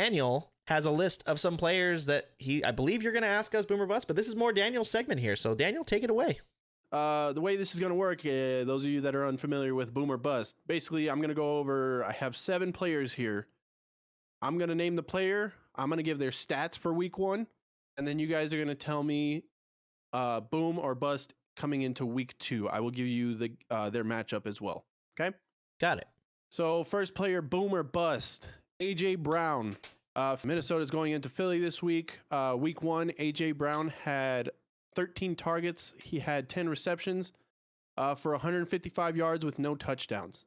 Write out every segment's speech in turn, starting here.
Daniel has a list of some players that I believe you're going to ask us Boomer Bust, but this is more Daniel's segment here. So Daniel, take it away. The way this is going to work, those of you that are unfamiliar with Boomer Bust, basically I'm going to go over, I have 7 players here. I'm going to name the player. I'm going to give their stats for week 1. And then you guys are going to tell me boom or bust coming into week 2. I will give you their matchup as well. Okay? Got it. So first player, boom or bust, A.J. Brown. Minnesota's going into Philly this week. Week 1, A.J. Brown had 13 targets. He had 10 receptions for 155 yards with no touchdowns.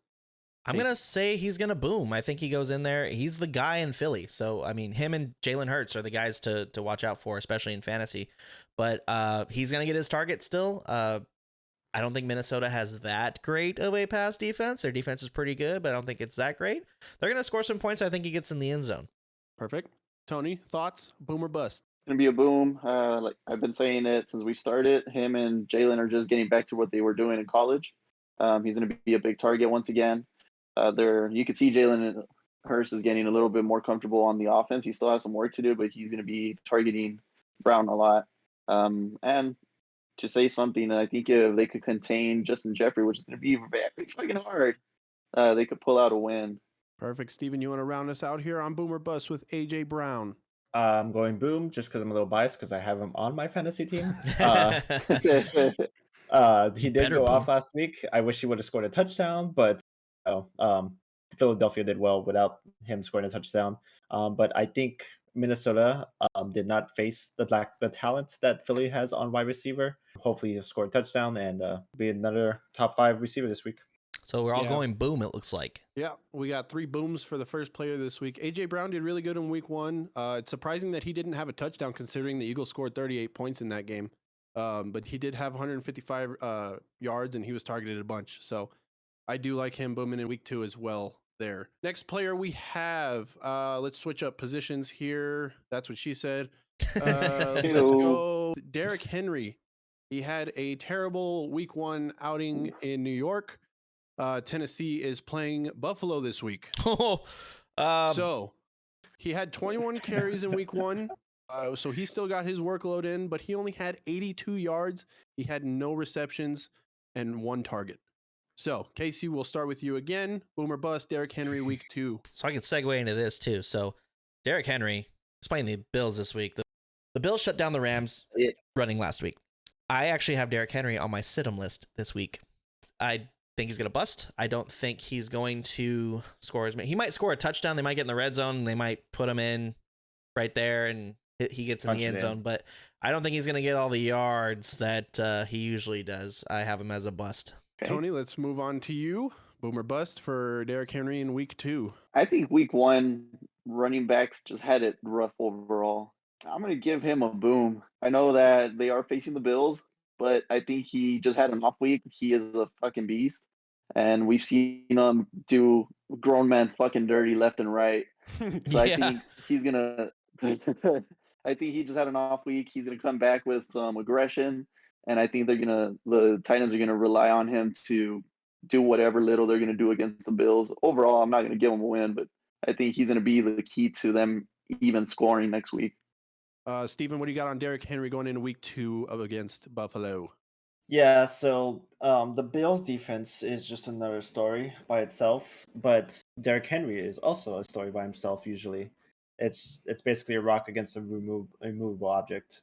I'm going to say he's going to boom. I think he goes in there. He's the guy in Philly. So, I mean, him and Jalen Hurts are the guys to watch out for, especially in fantasy. But he's going to get his target still. I don't think Minnesota has that great of a pass defense. Their defense is pretty good, but I don't think it's that great. They're going to score some points. I think he gets in the end zone. Perfect. Tony, thoughts? Boom or bust? Going to be a boom. Like I've been saying it since we started. Him and Jalen are just getting back to what they were doing in college. He's going to be a big target once again. You could see Jalen Hurts is getting a little bit more comfortable on the offense. He still has some work to do, but he's going to be targeting Brown a lot. And to say something, I think if they could contain Justin Jeffrey, which is going to be very fucking hard, they could pull out a win. Perfect. Steven, you want to round us out here on Boom or Bust with A.J. Brown? I'm going boom just because I'm a little biased because I have him on my fantasy team. He did go off last week. I wish he would have scored a touchdown, but Philadelphia did well without him scoring a touchdown. But I think Minnesota did not face the talent that Philly has on wide receiver. Hopefully he'll score a touchdown and be another top 5 receiver this week. So we're all going boom, it looks like. Yeah, we got 3 booms for the first player this week. A.J. Brown did really good in week 1. It's surprising that he didn't have a touchdown considering the Eagles scored 38 points in that game. But he did have 155 yards and he was targeted a bunch. So I do like him booming in week 2 as well there. Next player we have, let's switch up positions here. That's what she said. Let's go Derrick Henry. He had a terrible week 1 outing in New York. Tennessee is playing Buffalo this week. So he had 21 carries in week 1. So he still got his workload in, but he only had 82 yards. He had no receptions and 1 target. So Casey, we'll start with you again. Boomer bust, Derrick Henry week 2. So I can segue into this too. So Derrick Henry is playing the Bills this week. The Bills shut down the Rams running last week. I actually have Derrick Henry on my sit-em list this week. I think he's going to bust. I don't think he's going to score as many. He might score a touchdown. They might get in the red zone. They might put him in right there and he gets in the end zone. But I don't think he's going to get all the yards that he usually does. I have him as a bust. Okay. Tony, let's move on to you. Boomer bust for Derrick Henry in week 2. I think week 1, running backs just had it rough overall. I'm going to give him a boom. I know that they are facing the Bills, but I think he just had an off week. He is a fucking beast. And we've seen him do grown man fucking dirty left and right. So I think he's going to I think he just had an off week. He's going to come back with some aggression. And I think the Titans are going to rely on him to do whatever little they're going to do against the Bills. Overall, I'm not going to give him a win, but I think he's going to be the key to them even scoring next week. Steven, what do you got on Derrick Henry going into week 2 against Buffalo? Yeah, so the Bills defense is just another story by itself, but Derrick Henry is also a story by himself usually. It's basically a rock against a removable object.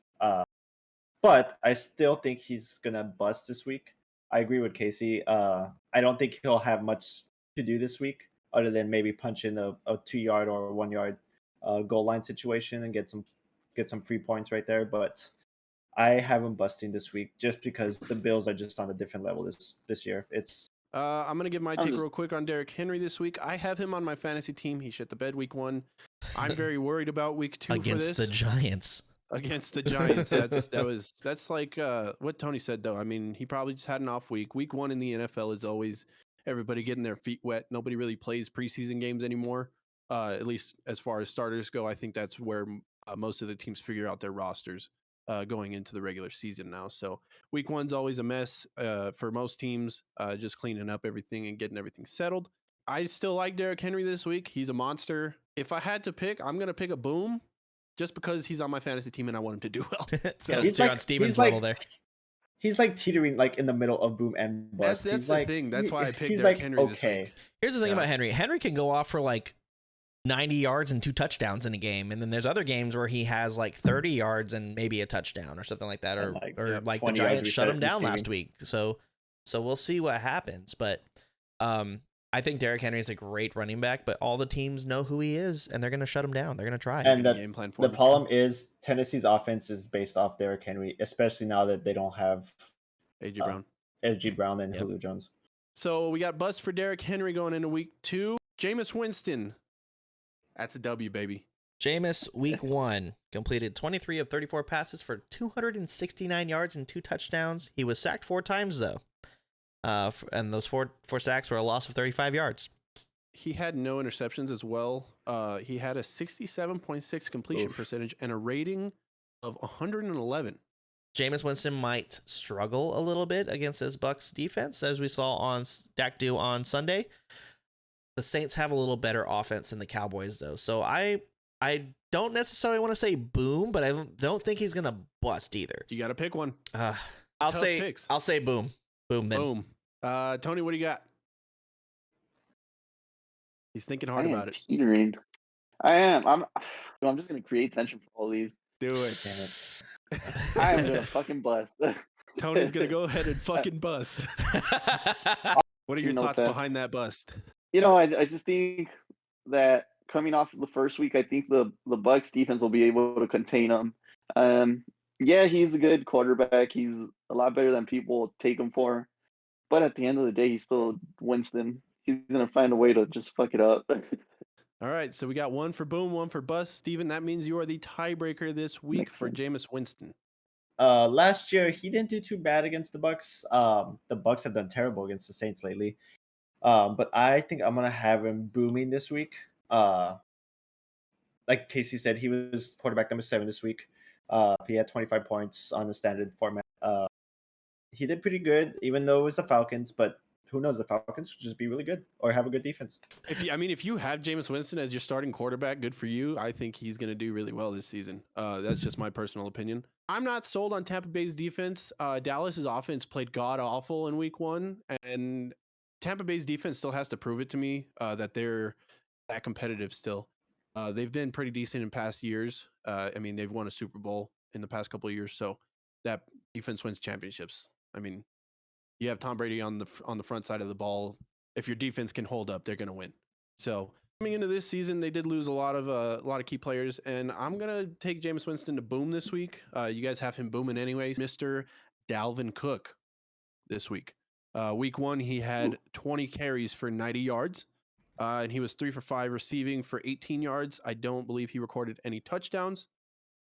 But I still think he's going to bust this week. I agree with Casey. I don't think he'll have much to do this week other than maybe punch in a 2-yard or 1-yard goal line situation and get some free points right there. But I have him busting this week just because the Bills are just on a different level this year. I'm going to give my take real quick on Derrick Henry this week. I have him on my fantasy team. He shit the bed week 1. I'm very worried about week 2 against for this. the Giants. Against the Giants. That's like what Tony said, though. I mean, he probably just had an off week. Week 1 in the NFL is always everybody getting their feet wet. Nobody really plays preseason games anymore, at least as far as starters go. I think that's where most of the teams figure out their rosters going into the regular season now. So week 1's always a mess for most teams, just cleaning up everything and getting everything settled. I still like Derrick Henry this week. He's a monster. If I had to pick, I'm gonna pick a Boom, just because he's on my fantasy team and I want him to do well. So you're on Steven's level there. He's like teetering like in the middle of boom and bust. That's the thing. That's why I picked Derrick like, Henry this week. Here's the thing about Henry. Henry can go off for like 90 yards and 2 touchdowns in a game, and then there's other games where he has like 30 yards and maybe a touchdown or something like that, or like the Giants shut him down last week. So we'll see what happens. But I think Derrick Henry is a great running back, but all the teams know who he is, and they're going to shut him down. They're going to try. And the problem is Tennessee's offense is based off Derrick Henry, especially now that they don't have AJ Brown and Julio Jones. So we got bust for Derrick Henry going into week 2. Jameis Winston. That's a W, baby. Jameis, week 1, completed 23 of 34 passes for 269 yards and 2 touchdowns. He was sacked 4 times, though. And those four sacks were a loss of 35 yards. He had no interceptions as well. He had a 67.6 completion percentage and a rating of 111. Jameis Winston might struggle a little bit against this Bucs defense, as we saw on Dak do on Sunday. The Saints have a little better offense than the Cowboys, though. So I don't necessarily want to say boom, but I don't think he's gonna bust either. You got to pick one. I'll say boom. Boom then. Boom. Tony, what do you got? He's thinking hard about it. Teetering. I am. I'm just gonna create tension for all these. Do it. Damn it. I am gonna fucking bust. Tony's gonna go ahead and fucking bust. What are your thoughts behind that bust? I just think that coming off of the first week, I think the Bucs defense will be able to contain him. Yeah, he's a good quarterback. He's a lot better than people take him for. But at the end of the day, he's still Winston. He's going to find a way to just fuck it up. All right, so we got one for boom, one for bust. Steven, that means you are the tiebreaker this week for Jameis Winston. Last year, he didn't do too bad against the Bucs. The Bucs have done terrible against the Saints lately. But I think I'm going to have him booming this week. Like Casey said, he was quarterback number 7 this week. He had 25 points on the standard format. He did pretty good, even though it was the Falcons. But who knows? The Falcons could just be really good or have a good defense. If you have Jameis Winston as your starting quarterback, good for you. I think he's going to do really well this season. That's just my personal opinion. I'm not sold on Tampa Bay's defense. Dallas's offense played god awful in week 1, and Tampa Bay's defense still has to prove it to me that they're that competitive still. They've been pretty decent in past years. They've won a Super Bowl in the past couple of years, so that defense wins championships. You have Tom Brady on the front side of the ball. If your defense can hold up, they're going to win. So coming into this season, they did lose a lot of key players, and I'm gonna take Jameis Winston to boom this week. You guys have him booming anyways, Mr. Dalvin Cook this week. Week 1, he had 20 carries for 90 yards. And he was 3 for 5 receiving for 18 yards. I don't believe he recorded any touchdowns.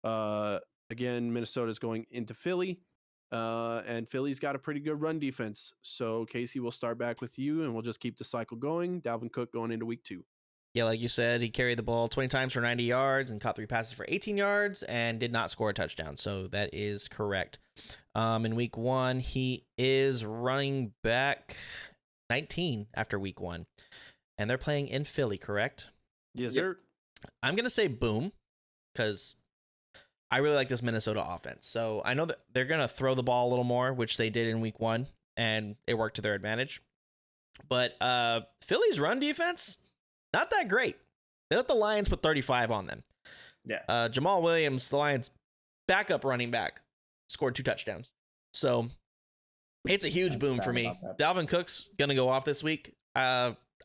Again, Minnesota's going into Philly. And Philly's got a pretty good run defense. So, Casey, we'll start back with you, and we'll just keep the cycle going. Dalvin Cook going into week 2. Yeah, like you said, he carried the ball 20 times for 90 yards and caught 3 passes for 18 yards and did not score a touchdown. So that is correct. In week 1, he is running back 19 after week 1. And they're playing in Philly, correct? Yes, sir. I'm going to say boom because I really like this Minnesota offense. So I know that they're going to throw the ball a little more, which they did in week 1, and it worked to their advantage. But Philly's run defense, not that great. They let the Lions put 35 on them. Yeah. Jamal Williams, the Lions' backup running back, scored 2 touchdowns. So it's a huge boom for me. Dalvin Cook's going to go off this week.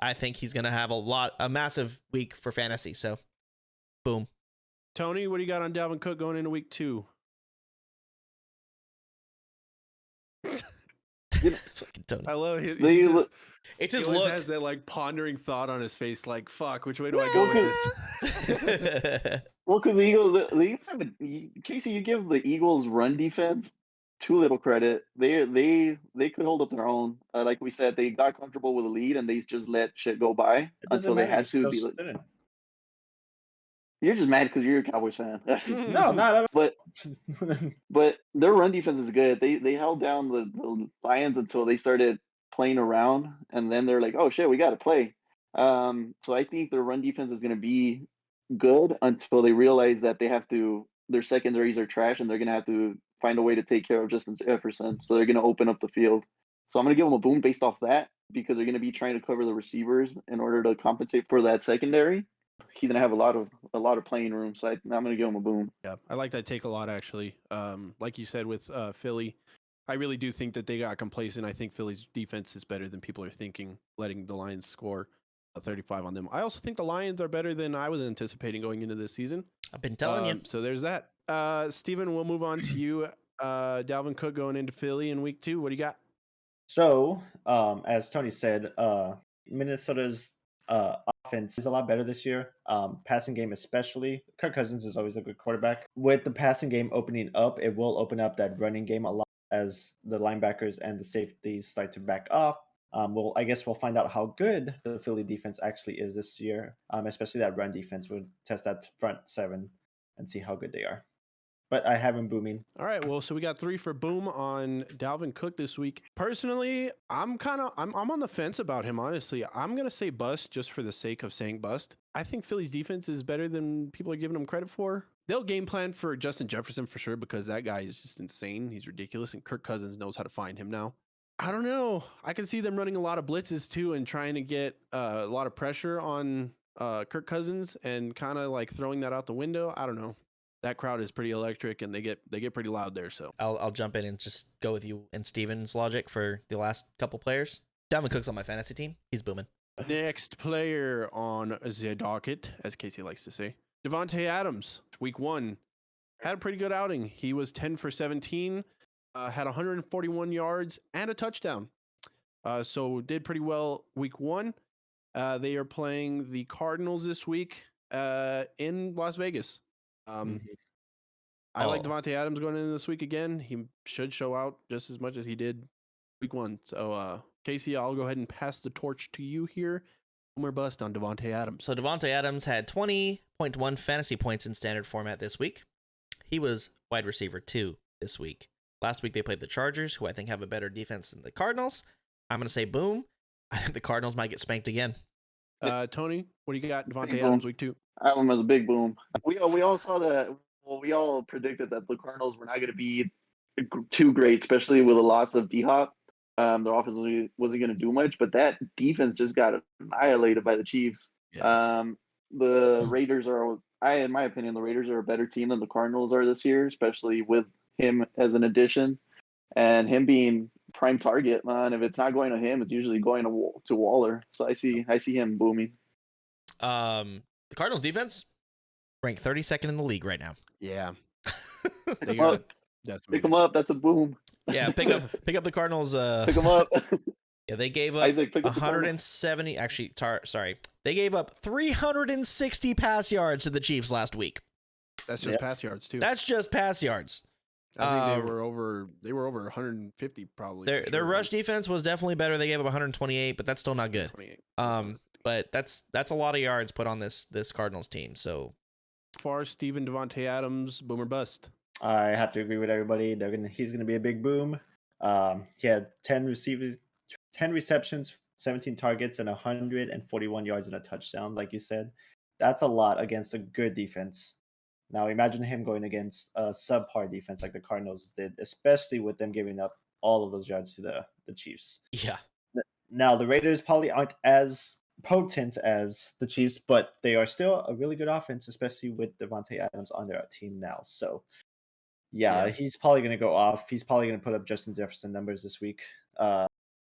I think he's going to have a massive week for fantasy. So, boom. Tony, what do you got on Dalvin Cook going into week 2? Tony. I love it. It's his look. look. He has that pondering thought on his face, like, fuck, which way do I go with this? Well, because the Eagles have Casey, you give the Eagles run defense too little credit. They could hold up their own. Like we said, they got comfortable with the lead and they just let shit go by until they had to be like. You're just mad because you're a Cowboys fan. No, not but their run defense is good. They held down the Lions until they started playing around, and then they're like, oh shit, we got to play. So I think their run defense is going to be good until they realize that their secondaries are trash and they're going to have to find a way to take care of Justin Jefferson. So they're going to open up the field. So I'm going to give them a boom based off that because they're going to be trying to cover the receivers in order to compensate for that secondary. He's going to have a lot of playing room. So I'm going to give him a boom. Yeah, I like that take a lot, actually. Like you said with Philly, I really do think that they got complacent. I think Philly's defense is better than people are thinking, letting the Lions score 35 on them. I also think the Lions are better than I was anticipating going into this season. I've been telling you. So there's that. Steven, we'll move on to you. Dalvin Cook going into Philly in week 2. What do you got? So, as Tony said, Minnesota's offense is a lot better this year. Passing game especially. Kirk Cousins is always a good quarterback. With the passing game opening up, it will open up that running game a lot as the linebackers and the safeties start to back off. I guess we'll find out how good the Philly defense actually is this year, especially that run defense. We'll test that front seven and see how good they are. But I have him booming. All right, well, so we got 3 for boom on Dalvin Cook this week. Personally, I'm on the fence about him, honestly. I'm going to say bust just for the sake of saying bust. I think Philly's defense is better than people are giving him credit for. They'll game plan for Justin Jefferson for sure because that guy is just insane. He's ridiculous, and Kirk Cousins knows how to find him now. I don't know. I can see them running a lot of blitzes too and trying to get a lot of pressure on Kirk Cousins and kind of like throwing that out the window. I don't know. That crowd is pretty electric and they get pretty loud there. So I'll jump in and just go with you and Steven's logic for the last couple players. Dalvin Cook's on my fantasy team. He's booming. Next player on the docket, as Casey likes to say, Devante Adams. Week 1 had a pretty good outing. He was 10 for 17, had 141 yards and a touchdown. So did pretty well week 1. They are playing the Cardinals this week in Las Vegas. I like Devante Adams going into this week again. He should show out just as much as he did week 1. So, Casey, I'll go ahead and pass the torch to you here. Boom or bust on Devante Adams. So Devante Adams had 20.1 fantasy points in standard format this week. He was wide receiver 2 this week. Last week they played the Chargers, who I think have a better defense than the Cardinals. I'm going to say boom. I think the Cardinals might get spanked again. Tony, what do you got? Devante Adams week 2. I have him as a big boom. We all saw that. Well, we all predicted that the Cardinals were not going to be too great, especially with a loss of D-Hop. Their offense wasn't going to do much, but that defense just got annihilated by the Chiefs. Yeah. The Raiders in my opinion, the Raiders are a better team than the Cardinals are this year, especially with him as an addition and him being prime target. Man, if it's not going to him, it's usually going to Waller. So I see him booming. The Cardinals defense ranked 32nd in the league right now. Yeah. Pick them up. That's a boom. Yeah, pick up the Cardinals. Pick them up. Yeah, they gave up 170. Actually, sorry, they gave up 360 pass yards to the Chiefs last week. That's just pass yards too. That's just pass yards. I think they were over 150 probably. Their rush defense was definitely better. They gave up 128, but that's still not good. But that's a lot of yards put on this Cardinals team. So far, Steven, Devante Adams, boom or bust? I have to agree with everybody. He's gonna be a big boom. He had 10 receptions, 17 targets, and 141 yards and a touchdown. Like you said, that's a lot against a good defense. Now imagine him going against a subpar defense like the Cardinals did, especially with them giving up all of those yards to the Chiefs. Yeah. Now the Raiders probably aren't as potent as the Chiefs, but they are still a really good offense, especially with Devante Adams on their team now. So yeah, he's probably going to go off. He's probably going to put up Justin Jefferson numbers this week.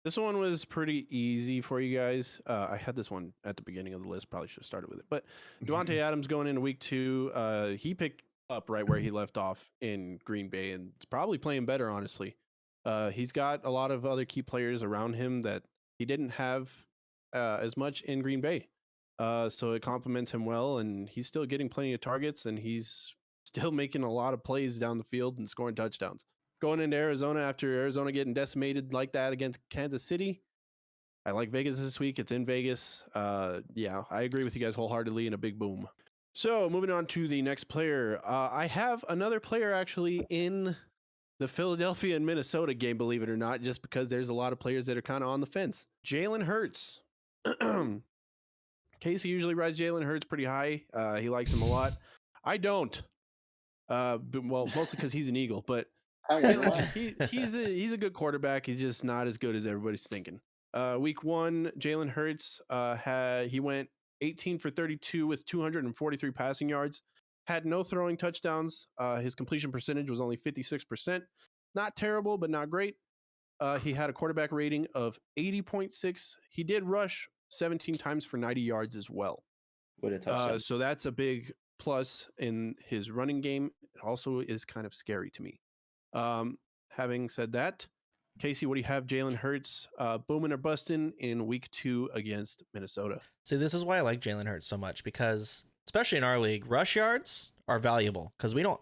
This one was pretty easy for you guys. I had this one at the beginning of the list. Probably should have started with it. But Devante Adams going into week 2, he picked up right where he left off in Green Bay, and it's probably playing better, honestly. He's got a lot of other key players around him that he didn't have as much in Green Bay. So it complements him well, and he's still getting plenty of targets, and he's still making a lot of plays down the field and scoring touchdowns. Going into Arizona after Arizona getting decimated like that against Kansas City. I like Vegas this week. It's in Vegas. Yeah, I agree with you guys wholeheartedly, and a big boom. So moving on to the next player. I have another player actually in the Philadelphia and Minnesota game, believe it or not, just because there's a lot of players that are kind of on the fence. Jalen Hurts. Casey usually rides Jalen Hurts pretty high. He likes him a lot. I don't. Well, mostly because he's an Eagle, but he's a good quarterback. He's just not as good as everybody's thinking. Week 1, Jalen Hurts he went 18 for 32 with 243 passing yards. Had no throwing touchdowns. His completion percentage was only 56%. Not terrible, but not great. He had a quarterback rating of 80.6. He did rush 17 times for 90 yards as well. With a touchdown. So that's a big plus in his running game. It also is kind of scary to me. Having said that, Casey, what do you have Jalen Hurts booming or busting in week 2 against Minnesota? See, this is why I like Jalen Hurts so much, because especially in our league, rush yards are valuable because we don't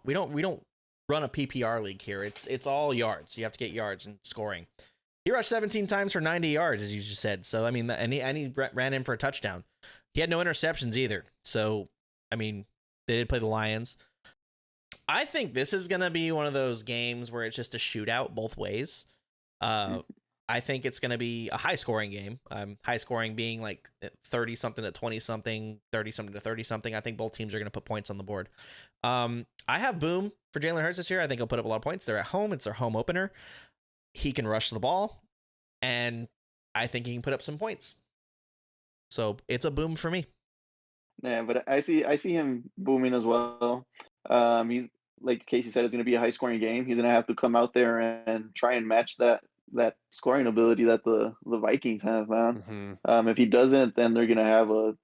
run a PPR league here. It's all yards. You have to get yards and scoring. He rushed 17 times for 90 yards, as you just said. So I mean, and he ran in for a touchdown. He had no interceptions either. So I mean, they did play the Lions. I think this is gonna be one of those games where it's just a shootout both ways. I think it's going to be a high scoring game. High scoring being like 30 something to 20 something, 30 something to 30 something. I think both teams are going to put points on the board. I have boom for Jalen Hurts this year. I think he'll put up a lot of points. They're at home. It's their home opener. He can rush the ball, and I think he can put up some points. So it's a boom for me. Yeah, but I see him booming as well. He's, like Casey said, it's going to be a high scoring game. He's going to have to come out there and try and match that scoring ability that the Vikings have, man. Mm-hmm. If he doesn't, then they're going to have a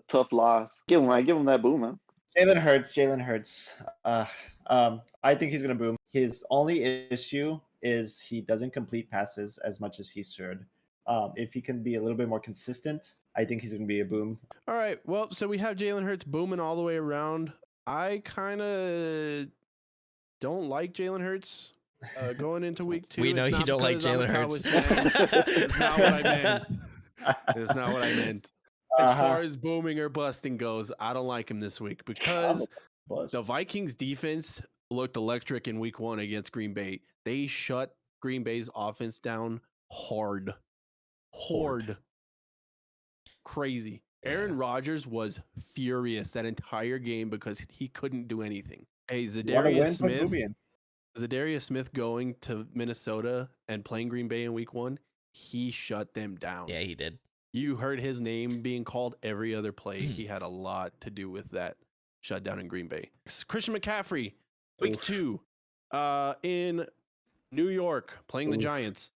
tough loss. I give him that boom, man. Jalen Hurts. I think he's going to boom. His only issue is he doesn't complete passes as much as he should. If he can be a little bit more consistent, I think he's going to be a boom. All right. Well, so we have Jalen Hurts booming all the way around. I kind of don't like Jalen Hurts going into week 2. We know you don't like Jalen Hurts. It's not what I meant. It's not what I meant. As far as booming or busting goes, I don't like him this week because the Vikings defense looked electric in week 1 against Green Bay. They shut Green Bay's offense down hard. Crazy. Aaron Rodgers was furious that entire game because he couldn't do anything. Hey, Zadarius Smith going to Minnesota and playing Green Bay in week 1, he shut them down. Yeah, he did. You heard his name being called every other play. He had a lot to do with that shutdown in Green Bay. Christian McCaffrey, week 2, in New York, playing the Giants.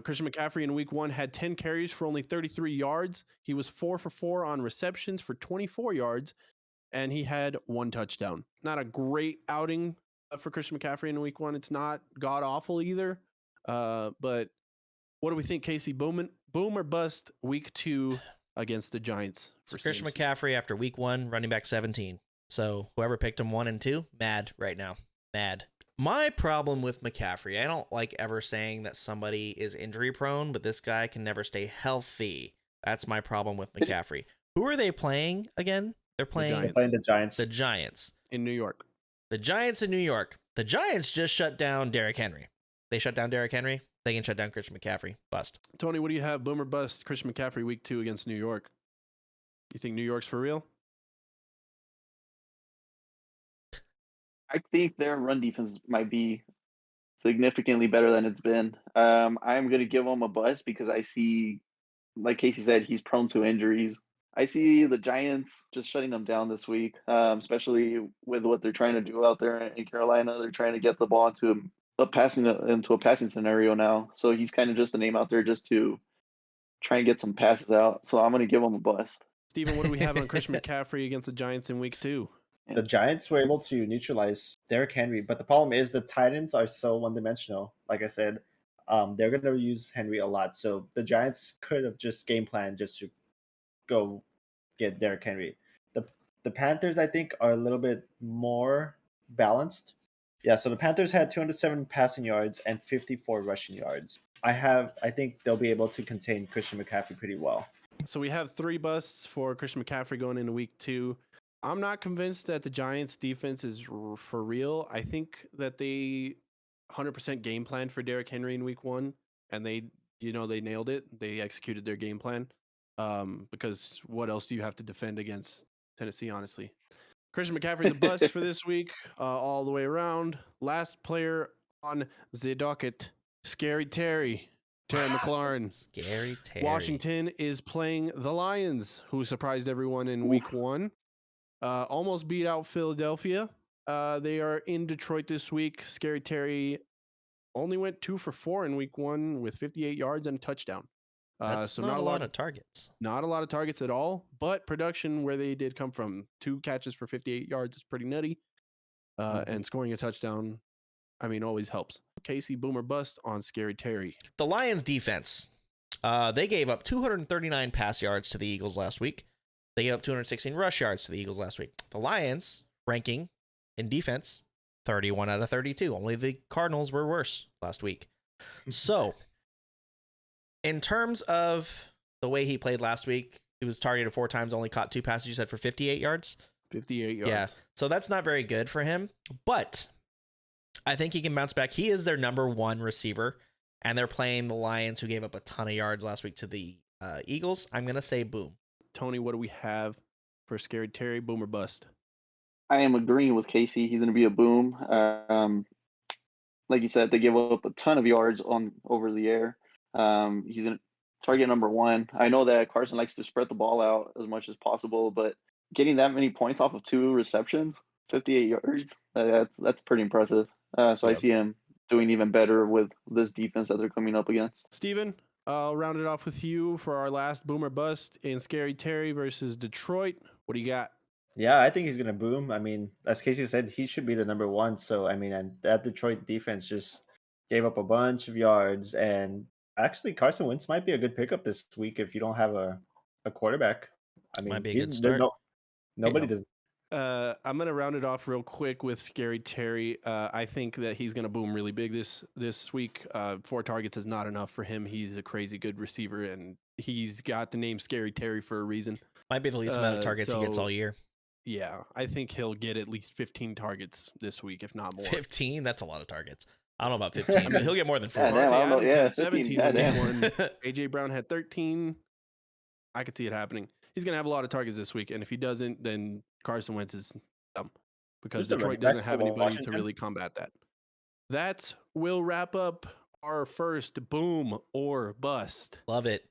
Christian McCaffrey in week 1 had 10 carries for only 33 yards. He was 4 for 4 on receptions for 24 yards, and he had 1 touchdown. Not a great outing for Christian McCaffrey in week 1. It's not god awful either. But what do we think, Casey? Boom or bust week 2 against the Giants? So Christian McCaffrey after week 1, running back 17. So whoever picked him 1 and 2, mad right now. Mad. My problem with McCaffrey, I don't like ever saying that somebody is injury prone, but this guy can never stay healthy. That's my problem with McCaffrey. Who are they playing again? They're playing the Giants. The Giants. In New York. The Giants in New York. The Giants just shut down Derrick Henry. They shut down Derrick Henry. They can shut down Christian McCaffrey. Bust. Tony, what do you have? Boom or bust Christian McCaffrey week 2 against New York? You think New York's for real? I think their run defense might be significantly better than it's been. I'm going to give them a bust because I see, like Casey said, he's prone to injuries. I see the Giants just shutting them down this week, especially with what they're trying to do out there in Carolina. They're trying to get the ball into a passing scenario now. So he's kind of just a name out there just to try and get some passes out. So I'm going to give him a bust. Steven, what do we have on Christian McCaffrey against the Giants in week 2? The Giants were able to neutralize Derrick Henry, but the problem is the Titans are so one-dimensional. Like I said, they're going to use Henry a lot. So the Giants could have just game planned just to go get Derrick Henry. The Panthers, I think, are a little bit more balanced. Yeah, so the Panthers had 207 passing yards and 54 rushing yards. I think they'll be able to contain Christian McCaffrey pretty well. So we have 3 busts for Christian McCaffrey going into week 2. I'm not convinced that the Giants defense is for real. I think that they 100% game plan for Derrick Henry in week 1, and they nailed it. They executed their game plan. because what else do you have to defend against Tennessee, honestly? Christian McCaffrey's a bust for this week, all the way around. Last player on the docket, Scary Terry McLaurin. Scary Terry. Washington is playing the Lions, who surprised everyone in week 1. Almost beat out Philadelphia. They are in Detroit this week. Scary Terry only went 2 for 4 in week 1 with 58 yards and a touchdown. That's so not a lot of targets. Not a lot of targets at all, but production where they did come from. 2 catches for 58 yards is pretty nutty. And scoring a touchdown, I mean, always helps. Casey, boomer bust on Scary Terry. The Lions defense, they gave up 239 pass yards to the Eagles last week. They gave up 216 rush yards to the Eagles last week. The Lions ranking in defense, 31 out of 32. Only the Cardinals were worse last week. So, in terms of the way he played last week, he was targeted 4 times, only caught 2 passes, you said, for 58 yards? 58 yards. Yeah, so that's not very good for him, but I think he can bounce back. He is their number 1 receiver, and they're playing the Lions, who gave up a ton of yards last week to the Eagles. I'm going to say boom. Tony, what do we have for Scary Terry, boom or bust? I am agreeing with Casey. He's going to be a boom. Like you said, they give up a ton of yards over the air. He's going to target number 1. I know that Carson likes to spread the ball out as much as possible, but getting that many points off of 2 receptions, 58 yards, that's pretty impressive. So I see him doing even better with this defense that they're coming up against. Steven, I'll round it off with you for our last boomer bust in Scary Terry versus Detroit. What do you got? Yeah, I think he's going to boom. I mean, as Casey said, he should be the number 1. So, I mean, and that Detroit defense just gave up a bunch of yards. And actually, Carson Wentz might be a good pickup this week if you don't have a quarterback. I mean, Might be a good start. Nobody does. I'm going to round it off real quick with Scary Terry. I think that he's going to boom really big this week. 4 targets is not enough for him. He's a crazy good receiver, and he's got the name Scary Terry for a reason. Might be the least amount of targets he gets all year. Yeah, I think he'll get at least 15 targets this week, if not more. 15? That's a lot of targets. I don't know about 15, but he'll get more than 4. Yeah, I don't know. Yeah, 17 15, in week 1. AJ Brown had 13. I could see it happening. He's going to have a lot of targets this week, and if he doesn't, then Carson Wentz is dumb because Detroit doesn't have anybody to really combat that. That will wrap up our first boom or bust. Love it.